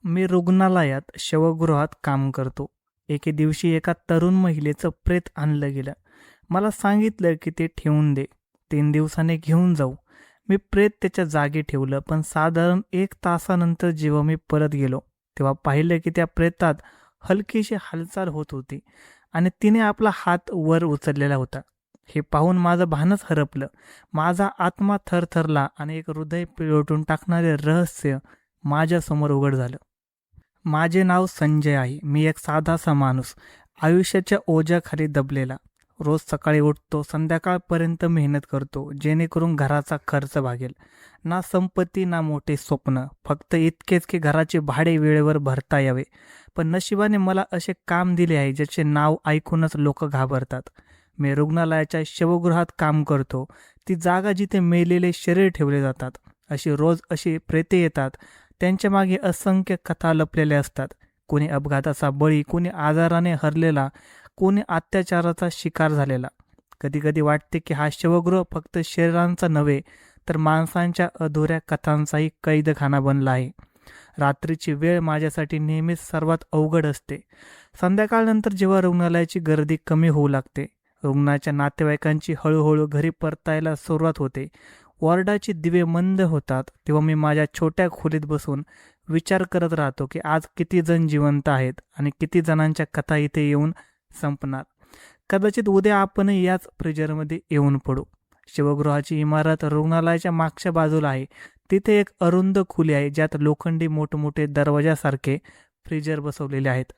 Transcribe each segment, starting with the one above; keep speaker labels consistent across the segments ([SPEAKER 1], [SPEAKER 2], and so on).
[SPEAKER 1] मी रुग्णालयात शवगृहात काम करतो. एके दिवशी एका तरुण महिलेचं प्रेत आणलं गेलं. मला सांगितलं की ते ठेवून दे. 3 दिवसांनी घेऊन जाऊ. मी प्रेत त्याच्या जागी ठेवलं, पण साधारण 1 तासानंतर जेव्हा मी परत गेलो, तेव्हा पाहिलं की त्या प्रेतात हलकीशी हालचाल होत होती आणि तिने आपला हात वर उचललेला होता. हे पाहून माझं भानच हरपलं. माझा आत्मा थरथरला आणि एक हृदय पिळवटून टाकणारे रहस्य माझ्यासमोर उघड झालं. माझे नाव संजय आहे. मी एक साधासा माणूस, आयुष्याच्या ओझ्याखाली दबलेला. रोज सकाळी उठतो, संध्याकाळपर्यंत मेहनत करतो, जेणेकरून घराचा खर्च भागेल. ना संपत्ती ना मोठे स्वप्न, फक्त इतकेच की घराचे भाडे वेळेवर भरता यावे. पण नशिबाने मला असे काम दिले आहे ज्याचे नाव ऐकूनच लोक घाबरतात. मी रुग्णालयाच्या शवगृहात काम करतो. ती जागा जिथे मेलेले शरीर ठेवले जातात. अशी प्रेते येतात. त्यांच्या मागे असंख्य कथा लपलेल्या असतात. कोणी अपघाताचा बळी, कोणी आजाराने हरलेला, कोणी अत्याचाराचा शिकार झालेला. कधी कधी वाटते की हा शवगृह फक्त शरीरांचा नव्हे, तर माणसांच्या अधुऱ्या कथांचाही कैदखाना बनला आहे. रात्रीची वेळ माझ्यासाठी नेहमीच सर्वात अवघड असते. संध्याकाळनंतर जेव्हा रुग्णालयाची गर्दी कमी होऊ लागते, रुग्णाच्या नातेवाईकांची हळूहळू घरी परतायला सुरुवात होते, वॉर्डाचे दिवे मंद होतात, तेव्हा मी माझ्या छोट्या खोलीत बसून विचार करत राहतो की आज किती जण जिवंत आहेत आणि किती जणांच्या कथा इथे येऊन संपणार. कदाचित उद्या आपणही याच फ्रीजरमध्ये येऊन पडू. शिवगृहाची इमारत रुग्णालयाच्या मागच्या बाजूला आहे. तिथे एक अरुंद खोली आहे, ज्यात लोखंडी मोठमोठे दरवाजासारखे फ्रीजर बसवलेले आहेत.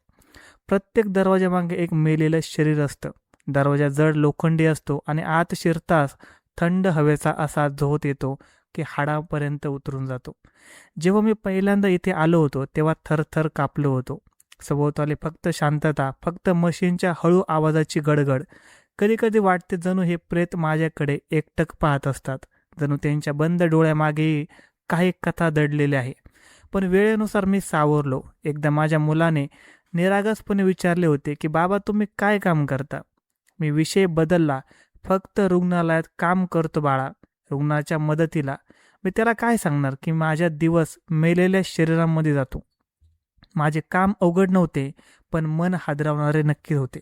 [SPEAKER 1] प्रत्येक दरवाजामागे एक मेलेलं शरीर असतं. दरवाजा जड लोखंडी असतो आणि आत शिरताच थंड हवेचा असा झोत येतो की हाडापर्यंत उतरून जातो. जेव्हा मी पहिल्यांदा इथे आलो होतो तेव्हा थरथर कापलो होतो. सभोवताली फक्त शांतता, फक्त मशीनच्या हळू आवाजाची गडगड. कधी कधी वाटते जणू हे प्रेत माझ्याकडे एकटक पाहत असतात, जणू त्यांच्या बंद डोळ्यामागेही काही कथा दडलेली आहे. पण वेळेनुसार मी सावरलो. एकदा माझ्या मुलाने निरागसपणे विचारले होते की बाबा, तुम्ही काय काम करता? मी विषय बदलला. फक्त रुग्णालयात काम करतो बाळा, रुग्णाच्या मदतीला. मी त्याला काय सांगणार की माझ्या दिवस मेलेल्या शरीरामध्ये जातो. माझे काम अवघड नव्हते, पण मन हादरवणारे नक्कीच होते.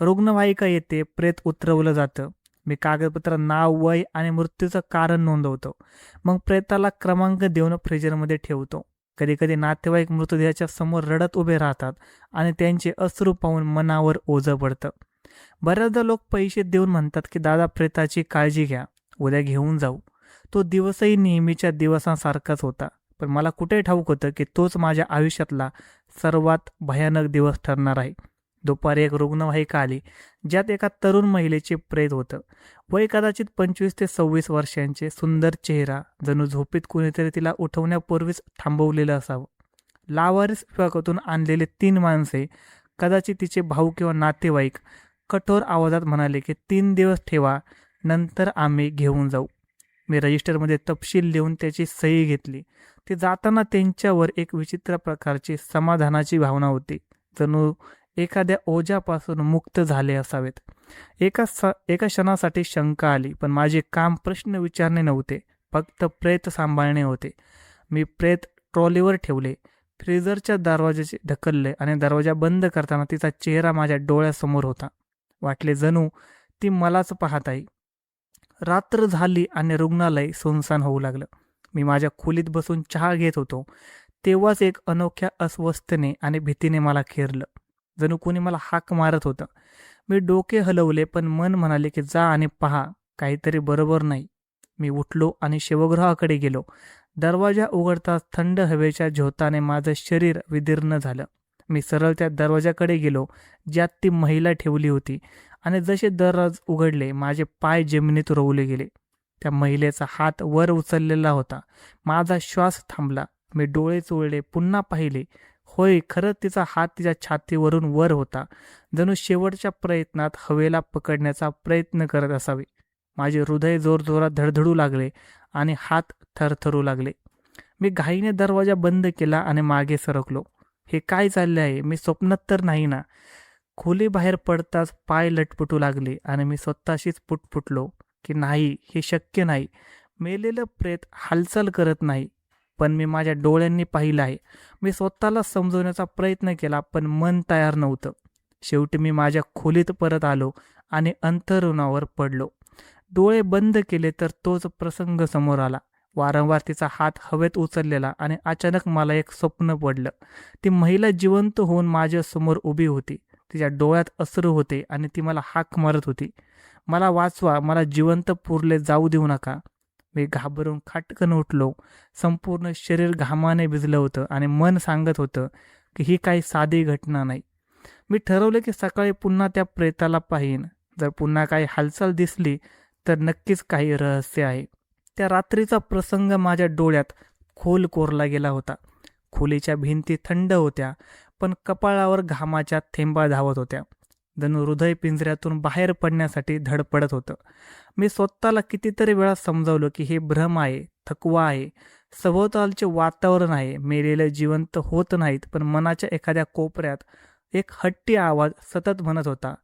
[SPEAKER 1] रुग्णवाहिका येते, प्रेत उतरवलं जातं. मी कागदपत्र, नाव, वय आणि मृत्यूचं कारण नोंदवतो. मग प्रेताला क्रमांक देऊन फ्रीजरमध्ये ठेवतो. कधी कधी नातेवाईक मृतदेहाच्या समोर रडत उभे राहतात आणि त्यांचे अश्रू पाहून मनावर ओझं पडतं. बऱ्याचदा लोक पैसे देऊन म्हणतात की दादा, प्रेताची काळजी घ्या, उद्या घेऊन जाऊ. तो दिवसही नेहमीच्या दिवसांसारखाच होता. पण मला कुठे ठाऊक होतं की तोच माझ्या आयुष्यातला सर्वात भयानक दिवस ठरणार आहे. दुपारी एक रुग्णवाहिका आली, ज्यात एका तरुण महिलेचे प्रेत होतं. वय कदाचित 25 ते 26 वर्षांचे. सुंदर चेहरा, जणू झोपेत कुणीतरी तिला उठवण्यापूर्वीच थांबवलेलं असावं. लावारिस विभागातून आणलेले 3 माणसे, कदाचित तिचे भाऊ किंवा नातेवाईक, कठोर आवाजात म्हणाले की 3 दिवस ठेवा, नंतर आम्ही घेऊन जाऊ. मी रजिस्टरमध्ये तपशील लिहून त्याची सही घेतली. ते जाताना त्यांच्यावर एक विचित्र प्रकारची समाधानाची भावना होती, जणू एखाद्या ओझ्यापासून मुक्त झाले असावेत. एका क्षणासाठी शंका आली, पण माझे काम प्रश्न विचारणे नव्हते, फक्त प्रेत सांभाळणे होते. मी प्रेत ट्रॉलीवर ठेवले, फ्रीजरच्या दरवाजाचे ढकलले आणि दरवाजा बंद करताना तिचा चेहरा माझ्या डोळ्यासमोर होता. वाटले जणू ती मलाच पाहत आहे. रात्र झाली आणि रुग्णालय सुनसान होऊ लागलं. मी माझ्या खोलीत बसून चहा घेत होतो. तेव्हाच एक अनोख्या अस्वस्थतेने आणि भीतीने मला घेरलं. जणू कोणी मला हाक मारत होतं. मी डोके हलवले, पण मन म्हणाले की जा आणि पहा, काहीतरी बरोबर नाही. मी उठलो आणि शिवगृहाकडे गेलो. दरवाजा उघडताच थंड हवेच्या झोताने माझं शरीर विदीर्ण झालं. मी सरळ त्या दरवाजाकडे गेलो ज्यात ती महिला ठेवली होती आणि जसे दरवाज उघडले, माझे पाय जमिनीत रोवले गेले. त्या महिलेचा हात वर उचललेला होता. माझा श्वास थांबला. मी डोळे चोळले, पुन्हा पाहिले. होय, खरंच तिचा हात तिच्या छातीवरून वर होता, जणू शेवटच्या प्रयत्नात हवेला पकडण्याचा प्रयत्न करत असावे. माझे हृदय जोरजोरात धडधडू लागले आणि हात थरथरू लागले. मी घाईने दरवाजा बंद केला आणि मागे सरकलो. हे काय चालले आहे? मी स्वप्नात तर नाही ना? खोली बाहेर पडताच पाय लटपटू लागले आणि मी स्वतःशीच पुटपुटलो की नाही, हे शक्य नाही. मेलेलं प्रेत हालचाल करत नाही. पण मी माझ्या डोळ्यांनी पाहिलं आहे. मी स्वतःला समजवण्याचा प्रयत्न केला, पण मन तयार नव्हतं. शेवटी मी माझ्या खोलीत परत आलो आणि अंथरुणावर पडलो. डोळे बंद केले तर तोच प्रसंग समोर आला. वारंवार तिचा हात हवेत उचललेला आणि अचानक मला एक स्वप्न पडलं. ती महिला जिवंत होऊन माझ्यासमोर उभी होती. तिच्या डोळ्यात अश्रू होते आणि ती मला हाक मारत होती, "मला वाचवा, मला जिवंत पुरले जाऊ देऊ नका." मी घाबरून खाटकन उठलो. संपूर्ण शरीर घामाने भिजलं होतं आणि मन सांगत होतं की ही काही साधी घटना नाही. मी ठरवलं की सकाळी पुन्हा त्या प्रेताला पाहीन. जर पुन्हा काही हालचाल दिसली तर नक्कीच काही रहस्य आहे. त्या रात्रीचा प्रसंग माझ्या डोळ्यात खोल कोरला गेला होता. खोलीच्या भिंती थंड होत्या, पण कपाळावर घामाच्या थेंबा धावत होत्या. जणू हृदय पिंजऱ्यातून बाहेर पडण्यासाठी धडपडत होतं. मी स्वतःला कितीतरी वेळा समजावलं की हे भ्रम आहे, थकवा आहे, सभोवतालचे वातावरण आहे. मेलेले जिवंत होत नाहीत, पण मनाच्या एखाद्या कोपऱ्यात एक हट्टी आवाज सतत म्हणत होता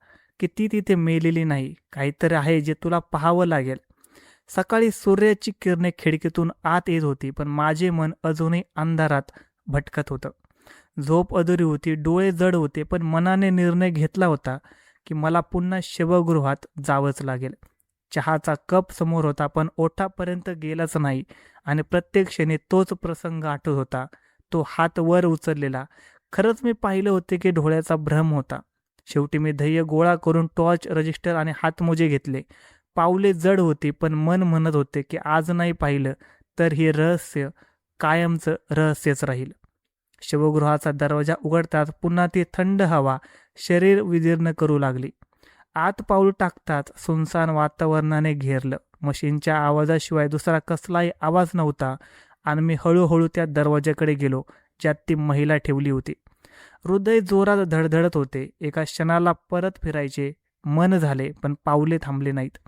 [SPEAKER 1] की ती तिथे मेलेली नाही, काहीतरी आहे जे तुला पाहावं लागेल. सकाळी सूर्याची किरणे खिडकीतून आत येत होती, पण माझे मन अजूनही अंधारात भटकत होतं. झोप अधुरी होती, डोळे जड होते, पण मनाने निर्णय घेतला होता की मला पुन्हा शवगृहात जावंच लागेल. चहाचा कप समोर होता, पण ओठापर्यंत गेलाच नाही आणि प्रत्येक क्षणी तोच प्रसंग आठवत होता. तो हात वर उचललेला. खरंच मी पाहिलं होते की डोळ्याचा भ्रम होता. शेवटी मी धैर्य गोळा करून टॉर्च, रजिस्टर आणि हातमोजे घेतले. पावले जड होती, पण मन म्हणत होते की आज नाही पाहिलं तर हे रहस्य कायमचं रहस्यच राहील. शवगृहाचा दरवाजा उघडताच पुन्हा ती थंड हवा शरीर विदीर्ण करू लागली. आत पाऊल टाकताच सुनसान वातावरणाने घेरलं. मशीनच्या आवाजाशिवाय दुसरा कसलाही आवाज नव्हता आणि मी हळूहळू त्या दरवाजाकडे गेलो ज्यात ती महिला ठेवली होती. हृदय जोरात धडधडत होते. एका क्षणाला परत फिरायचे मन झाले, पण पावले थांबले नाहीत.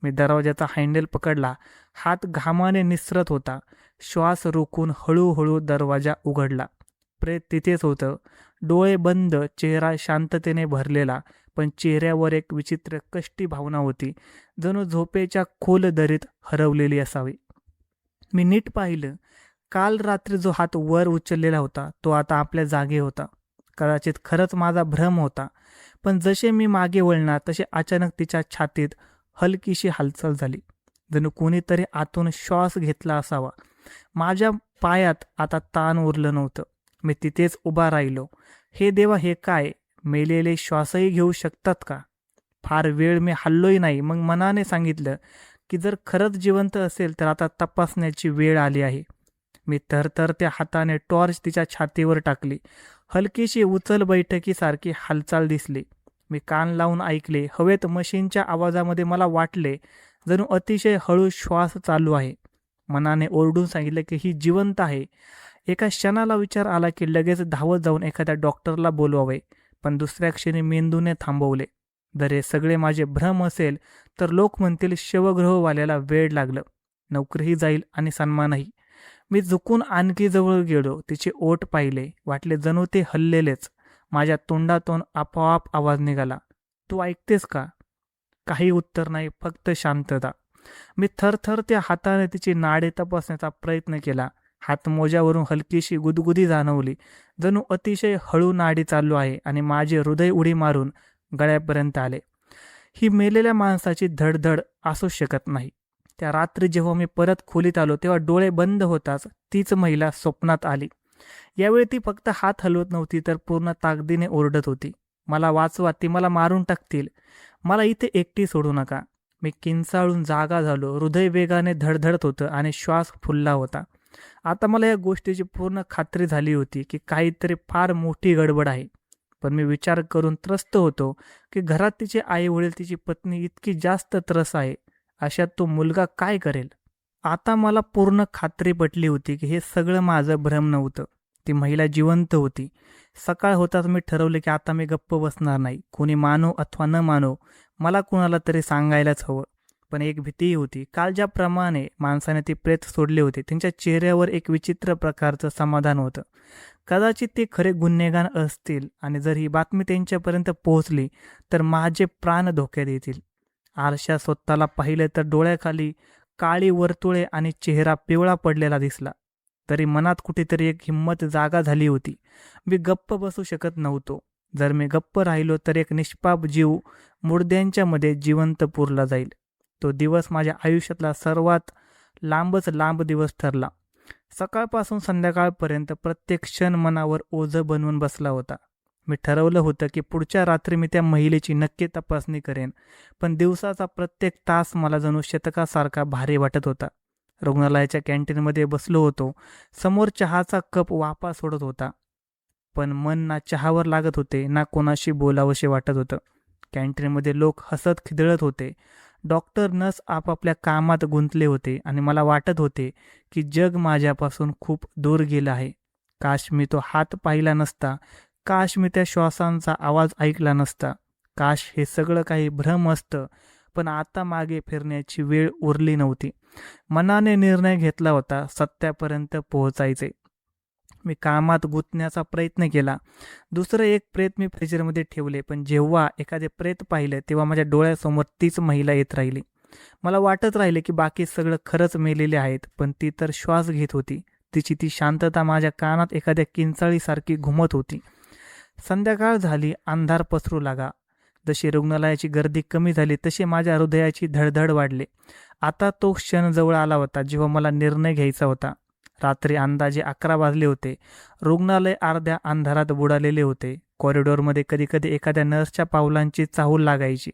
[SPEAKER 1] मी दरवाजाचा हँडल पकडला. हात घामाने निसरत होता. श्वास रोखून हळूहळू दरवाजा उघडला. प्रेत तिथेच होतं. डोळे बंद, चेहरा शांततेने भरलेला, पण चेहऱ्यावर एक विचित्र कष्टी भावना होती, जणू झोपेच्या खोल दरीत हरवलेली असावी. मी नीट पाहिलं. काल रात्री जो हात वर उचललेला होता तो आता आपल्या जागी होता. कदाचित खरंच माझा भ्रम होता, पण जसे मी मागे वळणार तसे अचानक तिच्या छातीत हलकीशी हालचाल झाली. जणू कोणीतरी आतून श्वास घेतला असावा. माझ्या पायात आता ताण उरलं नव्हतं. मी तिथेच उभा राहिलो. हे देवा, हे काय? मेलेले श्वासही घेऊ शकतात का? फार वेळ मी हल्लोही नाही. मग मनाने सांगितलं की जर खरंच जिवंत असेल तर आता तपासण्याची वेळ आली आहे. मी थरथरत्या हाताने टॉर्च तिच्या छातीवर टाकली. हलकीशी उचल बैठकीसारखी हालचाल दिसली. मी कान लावून ऐकले. हवेत मशीनच्या आवाजामध्ये मला वाटले जणू अतिशय हळू श्वास चालू आहे. मनाने ओरडून सांगितलं की ही जिवंत आहे. एका क्षणाला विचार आला की लगेच धावत जाऊन एखाद्या डॉक्टरला बोलवावे, पण दुसऱ्या क्षणी मेंदूने थांबवले. जर हे सगळे माझे भ्रम असेल तर लोक म्हणतील शवगृहवाल्याला वेळ लागलं, नोकरीही जाईल आणि सन्मानही. मी झुकून आणखी जवळ गेलो. तिचे ओठ पाहिले. वाटले जणू ते हललेलेच. माझ्या तोंडातून आपोआप आवाज निघाला, "तू ऐकतेस का?" काही उत्तर नाही, फक्त शांतता. मी थरथरत्या हाताने तिची नाडी तपासण्याचा प्रयत्न केला. हातमोज्यावरून हलकीशी गुदगुदी जाणवली, जणू अतिशय हळू नाडी चालू आहे आणि माझे हृदय उडी मारून गळ्यापर्यंत आले. ही मेलेल्या माणसाची धडधड असू शकत नाही. त्या रात्री जेव्हा मी परत खोलीत आलो तेव्हा डोळे बंद होताच तीच महिला स्वप्नात आली. यावेळी ती फक्त हात हलवत नव्हती तर पूर्ण ताकदीने ओरडत होती, "मला वाचवा, ती मला मारून टाकतील. मला इथे एकटी सोडू नका." मी किंचाळून जागा झालो. हृदय वेगाने धडधडत होतं आणि श्वास फुलला होता. आता मला या गोष्टीची पूर्ण खात्री झाली होती की काहीतरी फार मोठी गडबड आहे. पण मी विचार करून त्रस्त होतो की घरात तिचे आई वडील, तिची पत्नी इतकी जास्त त्रस्त आहे. अशात तो मुलगा काय करेल? आता मला पूर्ण खात्री पटली होती की हे सगळं माझं भ्रम नव्हतं. ती महिला जिवंत होती. सकाळ होताच मी ठरवले की आता मी गप्प बसणार नाही. कोणी मानो अथवा न मानो, मला कुणाला तरी सांगायलाच हवं. पण एक भीतीही होती. काल ज्याप्रमाणे माणसाने ती प्रेत सोडले होते, त्यांच्या चेहऱ्यावर एक विचित्र प्रकारचं समाधान होतं. कदाचित ते खरे गुन्हेगार असतील आणि जर ही बातमी त्यांच्यापर्यंत पोहोचली तर माझे प्राण धोक्यात येतील. आरशात स्वतःला पाहिलं तर डोळ्याखाली काळी वर्तुळे आणि चेहरा पिवळा पडलेला दिसला. तरी मनात कुठेतरी एक हिंमत जागा झाली होती. मी गप्प बसू शकत नव्हतो. जर मी गप्प राहिलो तर एक निष्पाप जीव मुडद्यांच्या मध्ये जिवंत पुरला जाईल. तो दिवस माझ्या आयुष्यातला सर्वात लांबच लांब दिवस ठरला. सकाळपासून संध्याकाळपर्यंत प्रत्येक क्षण मनावर ओझं बनवून बसला होता. मी ठरवलं होतं की पुढच्या रात्री मी त्या महिलेची नक्की तपासणी करेन, पण दिवसाचा प्रत्येक तास मला जणू शतकासारखा भारी वाटत होता. रुग्णालयाच्या कॅन्टीनमध्ये बसलो होतो. समोर चहाचा कप वाफा सोडत होता, पण मन ना चहावर लागत होते ना कोणाशी बोलावंसे वाटत होतं. कॅन्टीनमध्ये लोक हसत खिदळत होते. डॉक्टर नर्स आपापल्या कामात गुंतले होते आणि मला वाटत होते की जग माझ्यापासून खूप दूर गेलं आहे. काश मी तो हात पाहिला नसता, काश मी त्या श्वासांचा आवाज ऐकला नसता, काश हे सगळं काही भ्रम असतं. पण आता मागे फिरण्याची वेळ उरली नव्हती. मनाने निर्णय घेतला होता, सत्यापर्यंत पोहोचायचे. मी कामात गुंतण्याचा प्रयत्न केला. दुसरं एक प्रेत मी फ्रीजरमध्ये ठेवले, पण जेव्हा एखादे प्रेत पाहिलं तेव्हा माझ्या डोळ्यासमोर तीच महिला येत राहिली. मला वाटत राहिले की बाकी सगळं खरंच मेलेले आहेत, पण ती तर श्वास घेत होती. तिची ती शांतता माझ्या कानात एखाद्या किंचाळीसारखी घुमत होती. संध्याकाळ झाली, अंधार पसरू लागा. जशी रुग्णालयाची गर्दी कमी झाली तशी माझ्या हृदयाची धडधड वाढली. आता तो क्षण जवळ आला होता जेव्हा मला निर्णय घ्यायचा होता. रात्री अंदाजे 11 वाजले होते. रुग्णालय अर्ध्या अंधारात बुडालेले होते. कॉरिडॉरमध्ये कधीकधी एखाद्या नर्सच्या पावलांची चाहूल लागायची.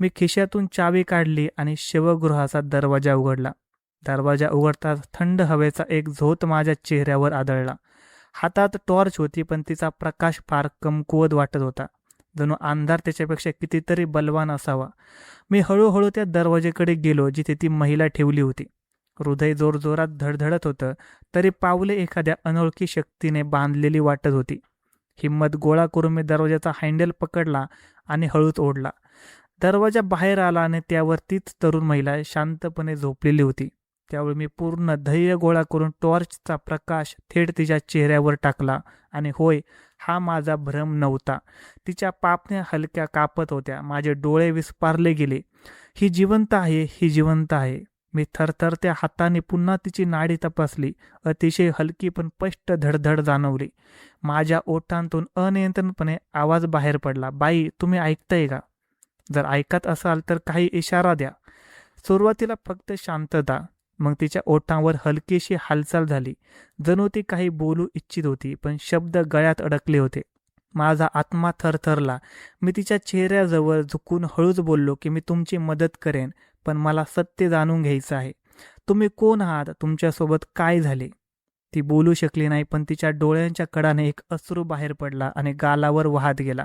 [SPEAKER 1] मी खिशातून चावी काढली आणि शवगृहाचा दरवाजा उघडला. दरवाजा उघडताच थंड हवेचा एक झोत माझ्या चेहऱ्यावर आदळला. हातात टॉर्च होती, पण तिचा प्रकाश फार कमकुवत वाटत होता. जणू अंधार त्याच्यापेक्षा कितीतरी बलवान असावा. मी हळूहळू त्या दरवाजेकडे गेलो जिथे ती महिला ठेवली होती. हृदय जोरजोरात धडधडत होतं, तरी पावले एखाद्या अनोळखी शक्तीने बांधलेली वाटत होती. हिंमत गोळा करून मी दरवाजाचा हँडल पकडला आणि हळूच ओढला. दरवाजा बाहेर आला आणि त्यावर तीच तरुण महिला शांतपणे झोपलेली होती. त्यावेळी मी पूर्ण धैर्य गोळा करून टॉर्चचा प्रकाश थेट तिच्या चेहऱ्यावर टाकला आणि होय, हा माझा भ्रम नव्हता. तिच्या पापण्या हलक्या कापत होत्या. माझे डोळे विस्पारले गेले. ही जिवंत आहे, ही जिवंत आहे. मी थरथरत्या हाताने पुन्हा तिची नाडी तपासली. अतिशय हलकी पण स्पष्ट धडधड जाणवली. माझ्या ओठांतून अनियंत्रितपणे आवाज बाहेर पडला, बाई, तुम्ही ऐकताय का? जर ऐकत असाल तर काही इशारा द्या. सुरुवातीला फक्त शांतता, मग तिच्या ओठांवर हलकीशी हालचाल झाली. जणू ती काही बोलू इच्छित होती, पण शब्द गळ्यात अडकले होते. माझा आत्मा थरथरला. मी तिच्या चेहऱ्याजवळ झुकून हळूच बोललो की मी तुमची मदत करेन, पण मला सत्य जाणून घ्यायचं आहे. तुम्ही कोण आहात? तुमच्यासोबत काय झाले? ती बोलू शकली नाही, पण तिच्या डोळ्यांच्या कडाने एक अश्रू बाहेर पडला आणि गालावर वाहत गेला.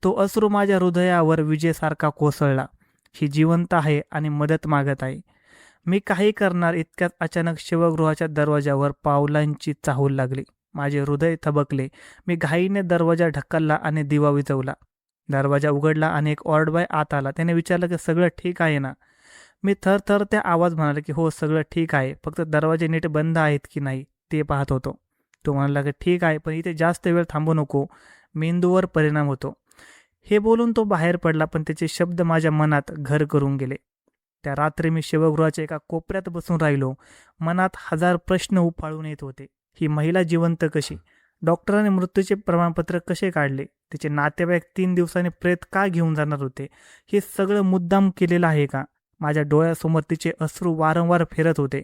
[SPEAKER 1] तो अश्रू माझ्या हृदयावर विजेसारखा कोसळला. ही जिवंत आहे आणि मदत मागत आहे. मी काही करणार इतक्यात अचानक शिवगृहाच्या दरवाजावर पावलांची चाहूल लागली. माझे हृदय थबकले. मी घाईने दरवाजा ढकलला आणि दिवा विझवला. दरवाजा उघडला आणि एक ऑर्डबॉय आत आला. त्याने विचारलं की सगळं ठीक आहे ना? मी थरथरत्या आवाज म्हणाले की हो, सगळं ठीक आहे, फक्त दरवाजे नीट बंद आहेत की नाही ते पाहत होतो. तो म्हणाला की ठीक आहे, पण इथे जास्त वेळ थांबू नको, मेंदूवर परिणाम होतो. हे बोलून तो बाहेर पडला, पण त्याचे शब्द माझ्या मनात घर करून गेले. त्या रात्री मी शिवगृहाच्या एका कोपऱ्यात बसून राहिलो. मनात हजार प्रश्न उफाळून येत होते. ही महिला जिवंत कशी? डॉक्टरांनी मृत्यूचे प्रमाणपत्र कसे काढले? तिचे नातेवाईक 3 दिवसांनी प्रेत का घेऊन जाणार होते? हे सगळं मुद्दाम केलेलं आहे का? माझ्या डोळ्यासमोर तिचे अश्रू वारंवार फिरत होते.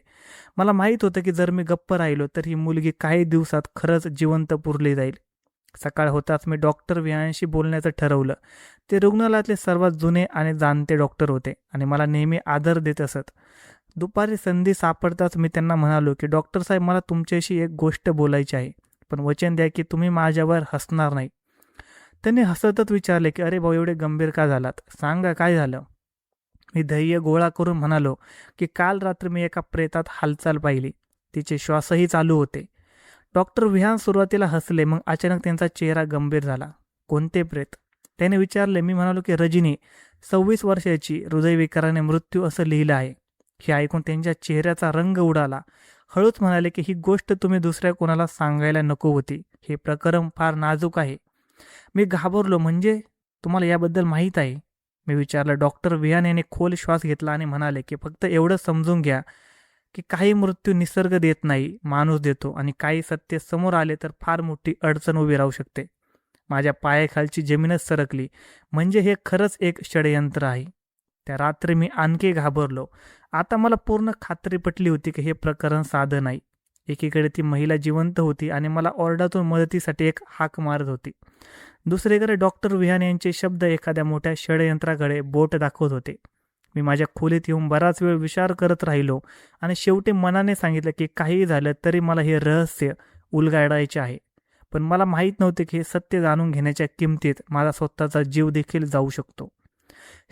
[SPEAKER 1] मला माहीत होतं की जर मी गप्प राहिलो तर ही मुलगी काही दिवसात खरंच जिवंत पुरली जाईल. सकाळ होताच मी डॉक्टर विहांशी बोलण्याचं ठरवलं. ते रुग्णालयातले सर्वात जुने आणि जाणते डॉक्टर होते आणि मला नेहमी आदर देत असत. दुपारी संधी सापडताच मी त्यांना म्हणालो की डॉक्टर साहेब, मला तुमच्याशी एक गोष्ट बोलायची आहे, पण वचन द्या की तुम्ही माझ्यावर हसणार नाही. त्यांनी हसतच विचारले की अरे भाऊ, एवढे गंभीर का झालात? सांगा, काय झालं? मी धैर्य गोळा करून म्हणालो की काल रात्री मी एका प्रेतात हालचाल पाहिली. तिचे श्वासही चालू होते. डॉक्टर विहान सुरुवातीला हसले, मग अचानक त्यांचा चेहरा गंभीर झाला. कोणते प्रेत? त्याने विचारले. मी म्हणालो की रजनी, 26 वर्षाची, हृदयविकाराने मृत्यू असं लिहिलं आहे. हे ऐकून त्यांच्या चेहऱ्याचा रंग उडाला. हळूच म्हणाले की ही गोष्ट तुम्ही दुसऱ्या कोणाला सांगायला नको होती. हे प्रकरण फार नाजूक आहे. मी घाबरलो. म्हणजे तुम्हाला याबद्दल माहीत आहे? मी विचारलं. डॉक्टर विहान याने खोल श्वास घेतला आणि म्हणाले की फक्त एवढं समजून घ्या, की काही मृत्यू निसर्ग देत नाही, माणूस देतो, आणि काही सत्य समोर आले तर फार मोठी अडचण उभी राहू शकते. माझ्या पायाखालची जमीनच सरकली. म्हणजे हे खरंच एक षडयंत्र आहे. त्या रात्री मी आणखी घाबरलो. आता मला पूर्ण खात्री पटली होती की हे प्रकरण साधं नाही. एकीकडे ती महिला जिवंत होती आणि मला ओरडातून मदतीसाठी एक हाक मारत होती. दुसरीकडे डॉक्टर विहान यांचे शब्द एखाद्या मोठ्या षडयंत्राकडे बोट दाखवत होते. मी माझ्या खोलीत येऊन बराच वेळ विचार करत राहिलो आणि शेवटी मनाने सांगितलं की काहीही झालं तरी मला हे रहस्य उलगडायचे आहे. पण मला माहीत नव्हते की हे सत्य जाणून घेण्याच्या किमतीत माझा स्वतःचा जीव देखील जाऊ शकतो.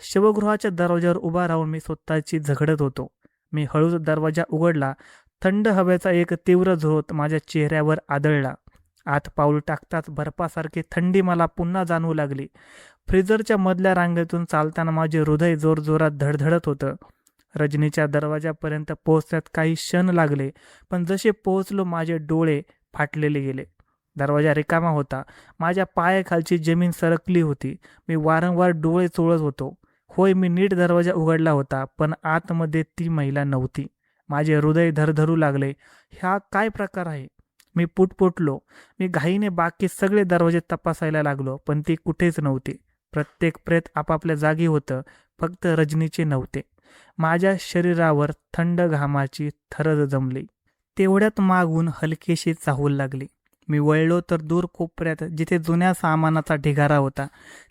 [SPEAKER 1] शवगृहाच्या दरवाजावर उभा राहून मी स्वतःची झगडत होतो. मी हळूच दरवाजा उघडला. थंड हवेचा एक तीव्र झोत माझ्या चेहऱ्यावर आदळला. आत पाऊल टाकताच बर्फासारखी थंडी मला पुन्हा जाणवू लागली. फ्रीजरच्या मधल्या रांगेतून चालताना माझे हृदय जोरजोरात धडधडत होतं. रजनीच्या दरवाजापर्यंत पोहोचण्यात काही क्षण लागले, पण जसे पोहोचलो माझे डोळे फाटलेले गेले. दरवाजा रिकामा होता. माझ्या पायाखालची जमीन सरकली होती. मी वारंवार डोळे चोळत होतो. होय, मी नीट दरवाजा उघडला होता, पण आतमध्ये ती महिला नव्हती. माझे हृदय धरधरू लागले. हा काय प्रकार आहे? मी पुटपुटलो. मी घाईने बाकी सगळे दरवाजे तपासायला लागलो, पण ती कुठेच नव्हती. प्रत्येक प्रेत आपापल्या जागी होतं, फक्त रजनीचे नव्हते. माझ्या शरीरावर थंड घामाची थरज जमली. तेवढ्यात मागून हलकीशी चाहूल लागली. मी वळलो तर दूर कोपऱ्यात जिथे जुन्या सामानाचा ढिगारा होता,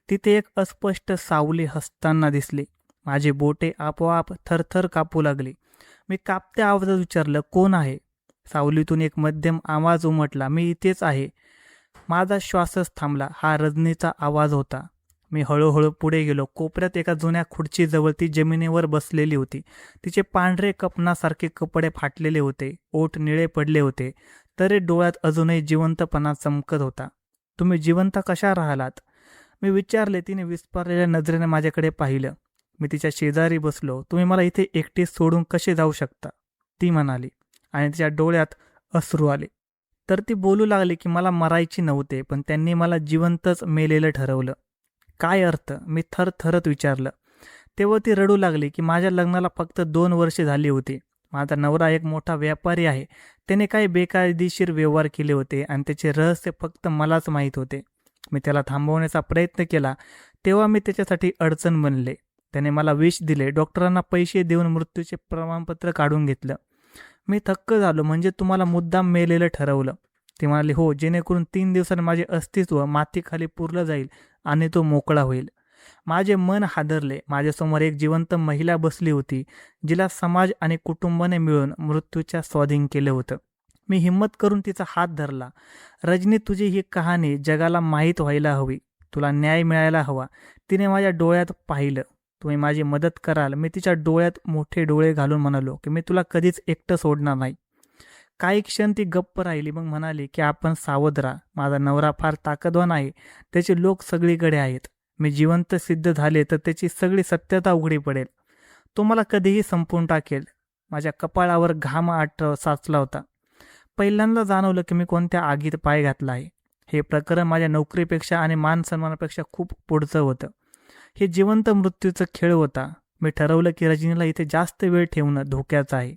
[SPEAKER 1] तिथे एक अस्पष्ट सावली हसताना दिसली. माझी बोटे आपोआप थरथर कापू लागली. मी कापत्या आवाजात विचारलं, कोण आहे? सावलीतून एक मध्यम आवाज उमटला, मी इथेच आहे. माझा श्वासच थांबला. हा रजनीचा आवाज होता. मी हळूहळू पुढे गेलो. कोपऱ्यात एका जुन्या खुर्चीजवळ ती जमिनीवर बसलेली होती. तिचे पांढरे कपनासारखे कपडे फाटलेले होते. ओठ निळे पडले होते, तरी डोळ्यात अजूनही जिवंतपणा चमकत होता. तुम्ही जिवंत कशा राहिलात? मी विचारले. तिने विस्पारलेल्या नजरेने माझ्याकडे पाहिलं. मी तिच्या शेजारी बसलो. तुम्ही मला इथे एकटे सोडून कसे जाऊ शकता? ती म्हणाली आणि तिच्या डोळ्यात अश्रू आले. तर ती बोलू लागली की मला मरायची नव्हते, पण त्यांनी मला जिवंतच मेलेलं ठरवलं. काय अर्थ? मी थरथरत विचारलं. तेव्हा ती रडू लागली की माझ्या लग्नाला फक्त 2 वर्षे झाली होती. माझा नवरा एक मोठा व्यापारी आहे. त्याने काही बेकायदेशीर व्यवहार केले होते आणि त्याचे रहस्य फक्त मलाच माहीत होते. मी त्याला थांबवण्याचा प्रयत्न केला, तेव्हा मी त्याच्यासाठी अडचण बनले. त्याने मला विष दिले. डॉक्टरांना पैसे देऊन मृत्यूचे प्रमाणपत्र काढून घेतलं. मी थक्क झालो. म्हणजे तुम्हाला मुद्दाम मेलेलं ठरवलं? ती म्हणाली, हो, जेणेकरून 3 दिवसांनी माझे अस्तित्व मातीखाली पुरलं जाईल आणि तो मोकळा होईल. माझे मन हादरले. माझ्यासमोर एक जिवंत महिला बसली होती, जिला समाज आणि कुटुंबाने मिळून मृत्यूच्या स्वाधीन केलं होतं. मी हिंमत करून तिचा हात धरला. रजनी, तुझी ही कहाणी जगाला माहीत व्हायला हवी. तुला न्याय मिळायला हवा. तिने माझ्या डोळ्यात पाहिलं. तुम्ही माझी मदत कराल? मी तिच्या डोळ्यात मोठे डोळे घालून म्हणालो की मी तुला कधीच एकटं सोडणार नाही. काही क्षण ती गप्प राहिली, मग म्हणाली की आपण सावध राहा. माझा नवरा फार ताकदवान आहे. त्याचे लोक सगळीकडे आहेत. मी जिवंत सिद्ध झाले तर त्याची सगळी सत्यता उघडी पडेल. तो मला कधीही संपवून टाकेल. माझ्या कपाळावर घाम साचला होता. पहिल्यांदा जाणवलं की मी कोणत्या आगीत पाय घातला आहे. हे प्रकरण माझ्या नोकरीपेक्षा आणि मानसन्मानापेक्षा खूप पुढचं होतं. हे जिवंत मृत्यूचं खेळ होता. मी ठरवलं की रजनीला इथे जास्त वेळ ठेवणं धोक्याचं आहे.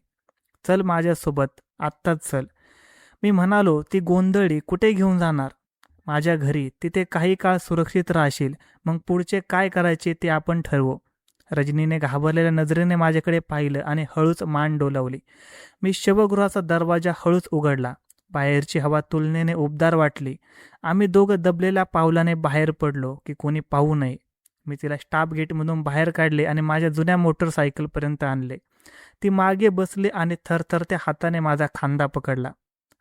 [SPEAKER 1] चल माझ्यासोबत, आत्ताच चल. मी म्हणालो. ती गोंधळी. कुठे घेऊन जाणार? माझ्या घरी. तिथे काही काळ सुरक्षित राहशील. मग पुढचे काय करायचे ते आपण ठरवू. रजनीने घाबरलेल्या नजरेने माझ्याकडे पाहिलं आणि हळूच मान डोलावली. मी शवगृहाचा दरवाजा हळूच उघडला. बाहेरची हवा तुलनेने उबदार वाटली. आम्ही दोघं दबलेल्या पावलाने बाहेर पडलो की कोणी पाहू नये. मी तिला स्टाफ गेटमधून बाहेर काढले आणि माझ्या जुन्या मोटरसायकलपर्यंत आणले. ती मागे बसली आणि थरथरत्या हाताने माझा खांदा पकडला.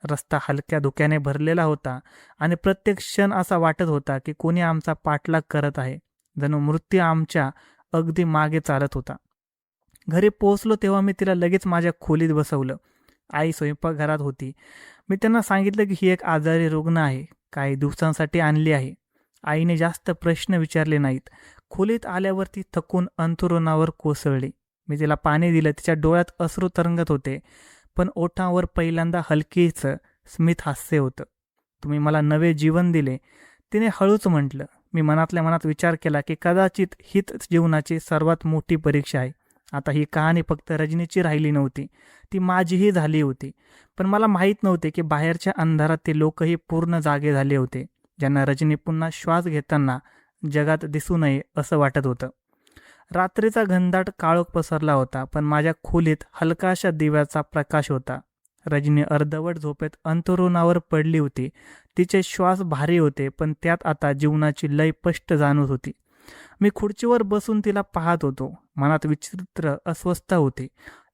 [SPEAKER 1] रस्ता हलक्या धुक्याने भरलेला होता आणि प्रत्येक क्षण असा वाटत होता की कोणी आमचा पाठलाग करत आहे. जणू मृत्यू आमच्या अगदी मागे चालत होता. घरी पोहोचलो तेव्हा मी तिला लगेच माझ्या खोलीत बसवलं. आई स्वयंपाकघरात होती. मी त्यांना सांगितलं की ही एक आजारी रुग्ण आहे, काही दिवसांसाठी आणली आहे. आईने जास्त प्रश्न विचारले नाहीत. खोलीत आल्यावर ती थकून अंथरुणावर कोसळली. मी तिला पाणी दिलं. तिच्या डोळ्यात अश्रू तरंगत होते, पण ओठांवर पहिल्यांदा हलकीच स्मित हास्य होतं. तुम्ही मला नवे जीवन दिले, तिने हळूच म्हटलं. मी मनातल्या मनात विचार केला की कदाचित हीच जीवनाची सर्वात मोठी परीक्षा आहे. आता ही कहाणी फक्त रजनीची राहिली नव्हती, ती माझीही झाली होती. पण मला माहीत नव्हते की बाहेरच्या अंधारात ते लोकही पूर्ण जागे झाले होते, ज्यांना रजनी पुन्हा श्वास घेताना जगात दिसू नये असं वाटत होतं. रात्रीचा घनदाट काळोख पसरला होता, पण माझ्या खोलीत हलकाशा दिव्याचा प्रकाश होता. रजनी अर्धवट झोपेत अंथरुणावर पडली होती. तिचे श्वास भारी होते, पण त्यात आता जीवनाची लय स्पष्ट जाणवत होती. मी खुर्चीवर बसून तिला पाहत होतो. मनात विचित्र अस्वस्थता होती.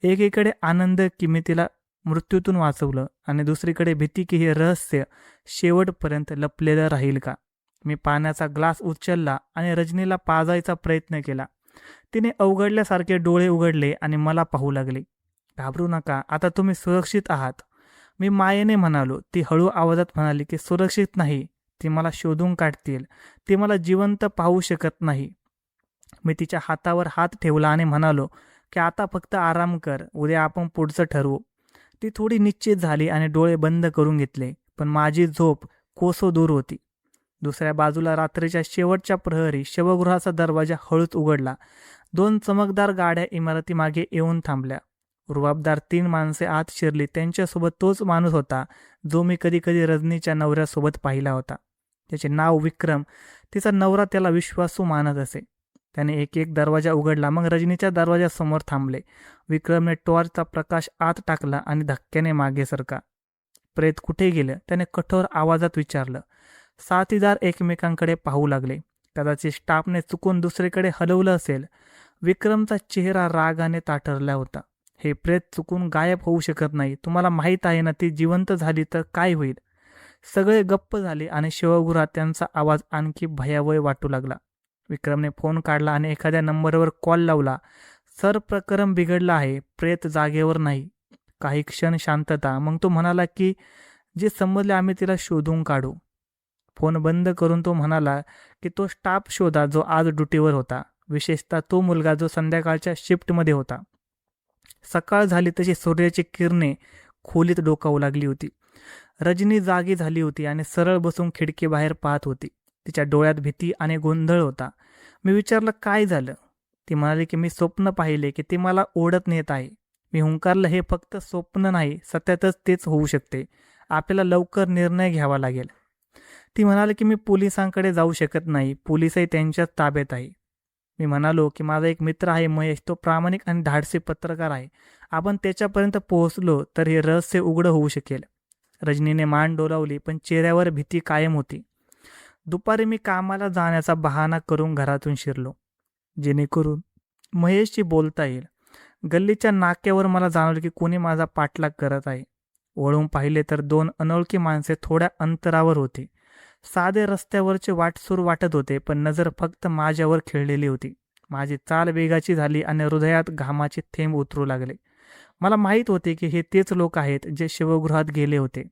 [SPEAKER 1] एकीकडे आनंद की मी तिला मृत्यूतून वाचवलं, आणि दुसरीकडे भीती की हे रहस्य शेवटपर्यंत लपलेलं राहील का. मी पाण्याचा ग्लास उचलला आणि रजनीला पाजायचा प्रयत्न केला. तिने अवघडल्यासारखे डोळे उघडले आणि मला पाहू लागले. घाबरू नका, आता तुम्ही सुरक्षित आहात, मी मायेने म्हणालो. ती हळू आवाजात म्हणाली की सुरक्षित नाही, ती मला शोधून काढतील, ती मला जिवंत पाहू शकत नाही. मी तिच्या हातावर हात ठेवला आणि म्हणालो की आता फक्त आराम कर, उद्या आपण पुढचं ठरवू. ती थोडी निश्चित झाली आणि डोळे बंद करून घेतले, पण माझी झोप कोसो दूर होती. दुसऱ्या बाजूला रात्रीच्या शेवटच्या प्रहरी शवगृहाचा दरवाजा हळूच उघडला. 2 चमकदार गाड्या इमारतीमागे येऊन थांबल्या. रुबाबदार 3 माणसे आत शिरली. त्यांच्यासोबत तोच माणूस होता जो मी कधी कधी रजनीच्या नवऱ्यासोबत पाहिला होता. त्याचे नाव विक्रम. तिचा नवरा त्याला विश्वासू मानत असे. त्याने एक एक दरवाजा उघडला, मग रजनीच्या दरवाजासमोर थांबले. विक्रमने टॉर्चचा प्रकाश आत टाकला आणि धक्क्याने मागे सरका. प्रेत कुठे गेलं, त्याने कठोर आवाजात विचारलं. साथीदार एकमेकांकडे पाहू लागले. कदाचित स्टाफने चुकून दुसरीकडे हलवलं असेल. विक्रमचा चेहरा रागाने ताठरला होता. हे प्रेत चुकून गायब होऊ शकत नाही. तुम्हाला माहीत आहे ना, ती जिवंत झाली तर काय होईल. सगळे गप्प झाले आणि शिवगृहात त्यांचा आवाज आणखी भयावह वाटू लागला. विक्रमने फोन काढला आणि एखाद्या नंबरवर कॉल लावला. सर, प्रकरण बिघडलं आहे, प्रेत जागेवर नाही. काही क्षण शांतता. मग तो म्हणाला की जे समजले आम्ही तिला शोधून काढू. फोन बंद करून तो म्हणाला की तो स्टाफ शोधा जो आज ड्युटीवर होता, विशेषतः तो मुलगा जो संध्याकाळच्या शिफ्टमध्ये होता. सकाळ झाली तशी सूर्याची किरणे खोलीत डोकावू लागली होती. रजनी जागी झाली होती आणि सरळ बसून खिडकीबाहेर पाहत होती. तिच्या डोळ्यात भीती आणि गोंधळ होता. मी विचारलं, काय झालं. ती म्हणाली की मी स्वप्न पाहिले की ती मला ओढत नेत आहे. मी हुंकारलं, हे फक्त स्वप्न नाही, सत्यातच तेच होऊ शकते. आपल्याला लवकर निर्णय घ्यावा लागेल. ती म्हणाली की मी पोलिसांकडे जाऊ शकत नाही, पोलिसही त्यांच्याच ताब्यात आहे. मी म्हणालो की माझा एक मित्र आहे महेश, तो प्रामाणिक आणि धाडसी पत्रकार आहे. आपण त्याच्यापर्यंत पोहोचलो तर हे रहस्य उघडं होऊ शकेल. रजनीने मान डोलावली, पण चेहऱ्यावर भीती कायम होती. दुपारी मी कामाला जाण्याचा बहाणा करून घरातून शिरलो, जेणेकरून महेशशी बोलता येईल. गल्लीच्या नाक्यावर मला जाणवलं की कोणी माझा पाठलाग करत आहे. वळून पाहिले तर 2 अनोळखी माणसे थोड्या अंतरावर होती. साधे रस्त्यावरचे वाटसूर वाटत होते, पण नजर फक्त माझ्यावर खेळलेली होती. माझी चाल वेगाची झाली आणि हृदयात घामाचे थेंब उतरू लागले. मला माहीत होते की हे तेच लोक आहेत जे शिवगृहात गेले होते.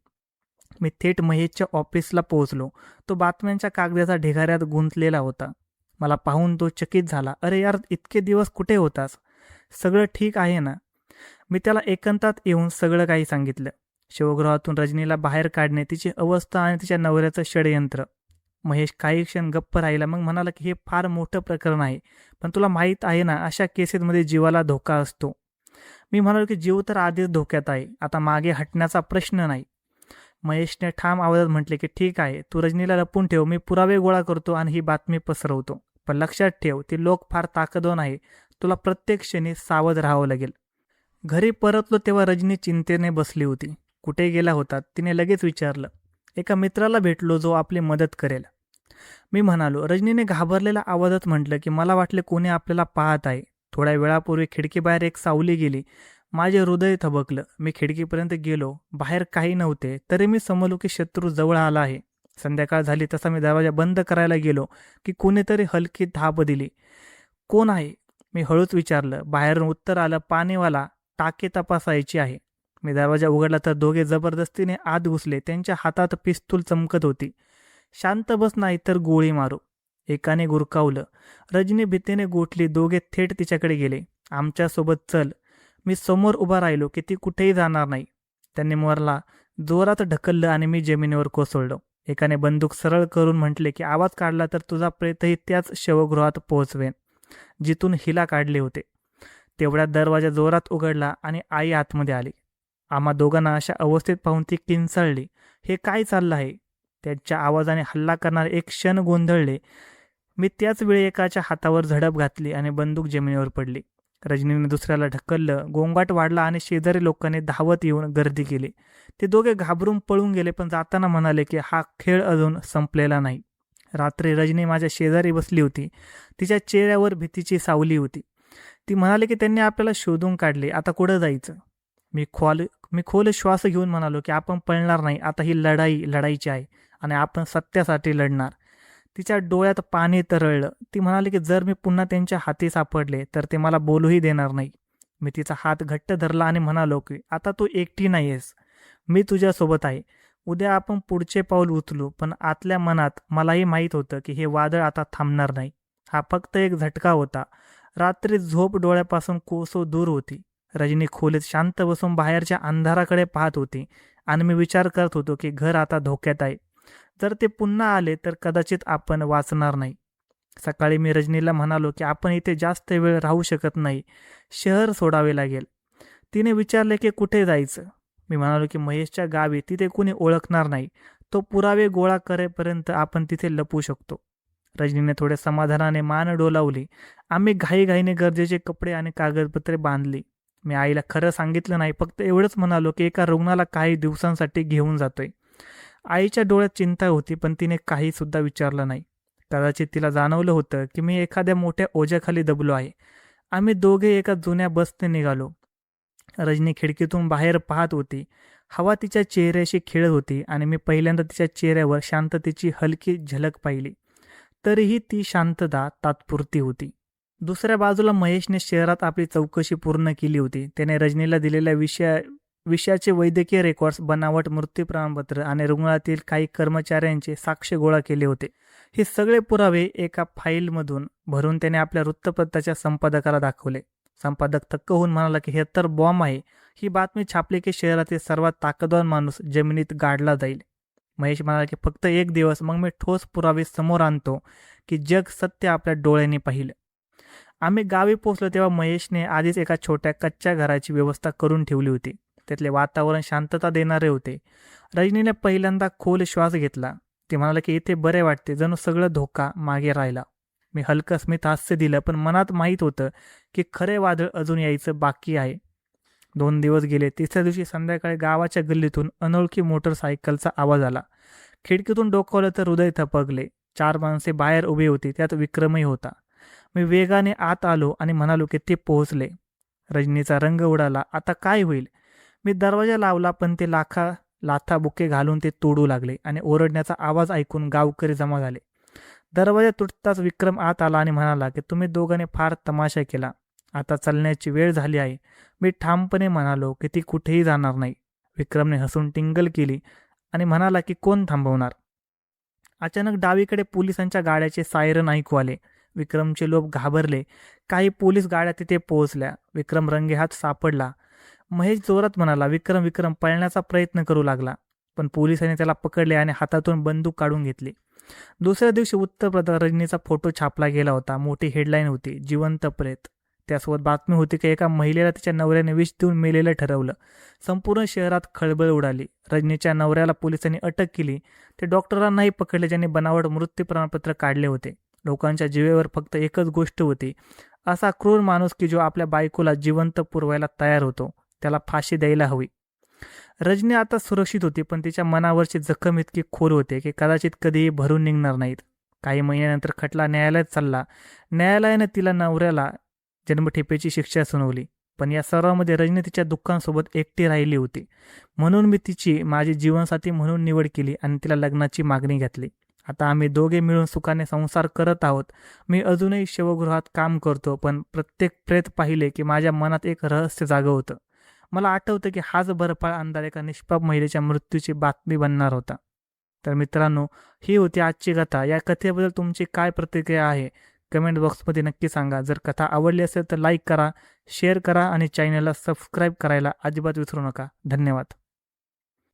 [SPEAKER 1] मी थेट महेशच्या ऑफिसला पोहोचलो. तो बातम्यांच्या कागदाच्या ढिगाऱ्यात गुंतलेला होता. मला पाहून तो चकित झाला. अरे यार, इतके दिवस कुठे होतास, सगळं ठीक आहे ना. मी त्याला एकांतात येऊन सगळं काही सांगितलं. शिवगृहातून रजनीला बाहेर काढणे, तिची अवस्था आणि तिच्या नवऱ्याचं षडयंत्र. महेश काही क्षण गप्प राहिला, मग म्हणाला की हे फार मोठं प्रकरण आहे, पण तुला माहीत आहे ना, अशा केसेसमध्ये जीवाला धोका असतो. मी म्हणालो की जीव तर आधीच धोक्यात आहे, आता मागे हटण्याचा प्रश्न नाही. महेशने ठाम आवाजात म्हटले की ठीक आहे, तू रजनीला लपून ठेव, मी पुरावे गोळा करतो आणि ही बातमी पसरवतो. पण लक्षात ठेव, ती लोक फार ताकदवान आहे, तुला प्रत्येक क्षणी सावध राहावं लागेल. घरी परतलो तेव्हा रजनी चिंतेने बसली होती. कुठे गेला होता, तिने लगेच विचारलं. एका मित्राला भेटलो जो आपली मदत करेल, मी म्हणालो. रजनीने घाबरलेल्या आवाजात म्हटलं की मला वाटले कोणी आपल्याला पाहत आहे. थोड्या वेळापूर्वी खिडकीबाहेर एक सावली गेली. माझे हृदय थबकलं. मी खिडकीपर्यंत गेलो. बाहेर काही नव्हते, तरी मी समजलो की शत्रू जवळ आला आहे. संध्याकाळ झाली तसा मी दरवाजा बंद करायला गेलो की कोणीतरी हलकी धाप दिली. कोण आहे, मी हळूच विचारलं. बाहेरून उत्तर आलं, पाणीवाला, टाकी तपासायची आहे. मी दरवाजा उघडला तर दोघे जबरदस्तीने आत घुसले. त्यांच्या हातात पिस्तूल चमकत होती. शांत बस, नाही तर गोळी मारू, एकाने गुरकावलं. रजनी भीतीने गोठली. दोघे थेट तिच्याकडे गेले. आमच्यासोबत चल. मी समोर उभा राहिलो की ती कुठेही जाणार नाही. त्यांनी मला जोरात ढकललं आणि मी जमिनीवर कोसळलो. एकाने बंदूक सरळ करून म्हटले की आवाज काढला तर तुझा प्रेतही त्याच शवगृहात पोहोचवेन जिथून हिला काढले होते. तेवढ्यात दरवाजा जोरात उघडला आणि आई आतमध्ये आली. आम्हा दोघांना अशा अवस्थेत पाहून ती किंचाळली. हे काय चाललं आहे? त्यांच्या आवाजाने हल्ला करणारे एक क्षण गोंधळले. मी त्याच वेळी एकाच्या हातावर झडप घातली आणि बंदूक जमिनीवर पडली. रजनीने दुसऱ्याला ढकललं. गोंगाट वाढला आणि शेजारी लोकांनी धावत येऊन गर्दी केली. ते दोघे घाबरून पळून गेले, पण जाताना म्हणाले की हा खेळ अजून संपलेला नाही. रात्री रजनी माझ्या शेजारी बसली होती. तिच्या चेहऱ्यावर भीतीची सावली होती. ती म्हणाली की त्यांनी आपल्याला शोधून काढले, आता कुठं जायचं? मी खोल श्वास घेऊन म्हणालो की आपण पळणार नाही. आता ही लढाईची आहे आणि आपण सत्यासाठी लढणार. तिच्या डोळ्यात पाणी तरळलं. ती म्हणाली की जर मी पुन्हा त्यांच्या हाती सापडले तर ते मला बोलूही देणार नाही. मी तिचा हात घट्ट धरला आणि म्हणालो की आता तू एकटी नाही आहेस, मी तुझ्यासोबत आहे. उद्या आपण पुढचे पाऊल उचलू. पण आतल्या मनात मलाही माहीत होतं की हे वादळ आता थांबणार नाही. हा फक्त एक झटका होता. रात्री झोप डोळ्यापासून कोसो दूर होती. रजनी खोलीत शांत बसून बाहेरच्या अंधाराकडे पाहत होती आणि मी विचार करत होतो की घर आता धोक्यात आहे. जर ते पुन्हा आले तर कदाचित आपण वाचणार नाही. सकाळी मी रजनीला म्हणालो की आपण इथे जास्त वेळ राहू शकत नाही, शहर सोडावे लागेल. तिने विचारले की कुठे जायचं. मी म्हणालो की महेशच्या गावी, तिथे कुणी ओळखणार नाही. तो पुरावे गोळा करेपर्यंत आपण तिथे लपू शकतो. रजनीने थोड्या समाधानाने मान डोलावली. आम्ही घाईघाईने गरजेचे कपडे आणि कागदपत्रे बांधली. मी आईला खरं सांगितलं नाही, फक्त एवढंच म्हणालो की एका रुग्णाला काही दिवसांसाठी घेऊन जातोय. आईच्या डोळ्यात चिंता होती, पण तिने काही सुद्धा विचारलं नाही. कदाचित तिला जाणवलं होतं की मी एखाद्या मोठ्या ओझ्याखाली दबलो आहे. आम्ही दोघे एका जुन्या बसने निघालो. रजनी खिडकीतून बाहेर पाहत होती. हवा तिच्या चेहऱ्याशी खेळत होती आणि मी पहिल्यांदा तिच्या चेहऱ्यावर शांततेची हलकी झलक पाहिली. तरीही ती शांतता तात्पुरती होती. दुसऱ्या बाजूला महेशने शहरात आपली चौकशी पूर्ण केली होती. त्याने रजनीला दिलेल्या विषयाचे वैद्यकीय रेकॉर्ड्स, बनावट मृत्यू प्रमाणपत्र आणि रुग्णालयातील काही कर्मचाऱ्यांचे साक्ष गोळा केले होते. हे सगळे पुरावे एका फाईलमधून भरून त्याने आपल्या वृत्तपत्राच्या संपादकाला दाखवले. संपादक थक्क होऊन म्हणाला की हे तर बॉम्ब आहे. ही बातमी छापली की शहरातील सर्वात ताकदवान माणूस जमिनीत गाडला जाईल. महेश म्हणाला की फक्त एक दिवस, मग मी ठोस पुरावे समोर आणतो की जग सत्य आपल्या डोळ्यांनी पाहिलं. आम्ही गावी पोहोचलो तेव्हा महेशने आधीच एका छोट्या कच्च्या घराची व्यवस्था करून ठेवली होती. त्यातले वातावरण शांतता देणारे होते. रजनीने पहिल्यांदा खोल श्वास घेतला. ती म्हणाला की इथे बरे वाटते, जणू सगळं धोका मागे राहिला. मी हलकं स्मित हास्य दिलं, पण मनात माहीत होतं की खरे वादळ अजून यायचं बाकी आहे. 2 दिवस गेले. तिसऱ्या दिवशी संध्याकाळी गावाच्या गल्लीतून अनोळखी मोटरसायकलचा आवाज आला. खिडकीतून डोकावलं तर हृदय थपकले. 4 माणसे बाहेर उभी होती, त्यात विक्रमही होता. मी वेगाने आत आलो आणि म्हणालो की ते पोहोचले. रजनीचा रंग उडाला. आता काय होईल? मी दरवाजा लावला, पण ते लाथा बुके घालून ते तोडू लागले आणि ओरडण्याचा आवाज ऐकून गावकरी जमा झाले. दरवाजा तुटताच विक्रम आत आला आणि म्हणाला की तुम्ही दोघांनी फार तमाशा केला, आता चालण्याची वेळ झाली आहे. मी ठामपणे म्हणालो की ती कुठेही जाणार नाही. विक्रमने हसून टिंगल केली आणि म्हणाला की कोण थांबवणार? अचानक डावीकडे पोलिसांच्या गाड्याचे सायरन ऐकू आले. विक्रमचे लोक घाबरले. काही पोलीस गाड्या तिथे पोहोचल्या. विक्रम रंगेहात सापडला. महेश जोरात म्हणाला, विक्रम विक्रम, पळण्याचा प्रयत्न करू लागला. पण पोलिसांनी त्याला पकडले आणि हातातून बंदूक काढून घेतली. दुसऱ्या दिवशी उत्तरप्रदेश रजनीचा फोटो छापला गेला होता. मोठी हेडलाईन होती, जिवंत प्रेत. त्यासोबत बातमी होती की एका महिलेला तिच्या नवऱ्याने विष देऊन मेलेलं ठरवलं. संपूर्ण शहरात खळबळ उडाली. रजनीच्या नवऱ्याला पोलिसांनी अटक केली. ते डॉक्टरांनाही पकडले ज्यांनी बनावट मृत्यू प्रमाणपत्र काढले होते. लोकांच्या जीवेवर फक्त एकच गोष्ट होती, असा क्रूर माणूस की जो आपल्या बायकोला जिवंत पुरवायला तयार होतो, त्याला फाशी द्यायला हवी. रजनी आता सुरक्षित होती, पण तिच्या मनावरची जखम इतकी खोल होते की कदाचित कधीही भरून निघणार नाहीत. काही महिन्यानंतर खटला न्यायालयात चालला. न्यायालयाने तिला नवऱ्याला जन्मठेपेची शिक्षा सुनावली. पण या सर्वांमध्ये रजनी तिच्या दुःखांसोबत एकटी राहिली होती. म्हणून मी तिची माझी जीवनसाथी म्हणून निवड केली आणि तिला लग्नाची मागणी घातली. आता आम्ही दोघे मिळून सुखाने संसार करत आहोत. मी अजूनही शवगृहात काम करतो, पण प्रत्येक प्रेत पाहिले की माझ्या मनात एक रहस्य जागं होतं. मला आठवतं की हाच बर्फाळ अंधार एका निष्पाप महिलेच्या मृत्यूची बातमी बनणार होता. तर मित्रांनो, ही होती आजची कथा. या कथेबद्दल तुमची काय प्रतिक्रिया आहे कमेंट बॉक्समध्ये नक्की सांगा. जर कथा आवडली असेल तर लाईक करा, शेअर करा आणि चॅनलला सबस्क्राईब करायला अजिबात विसरू नका. धन्यवाद.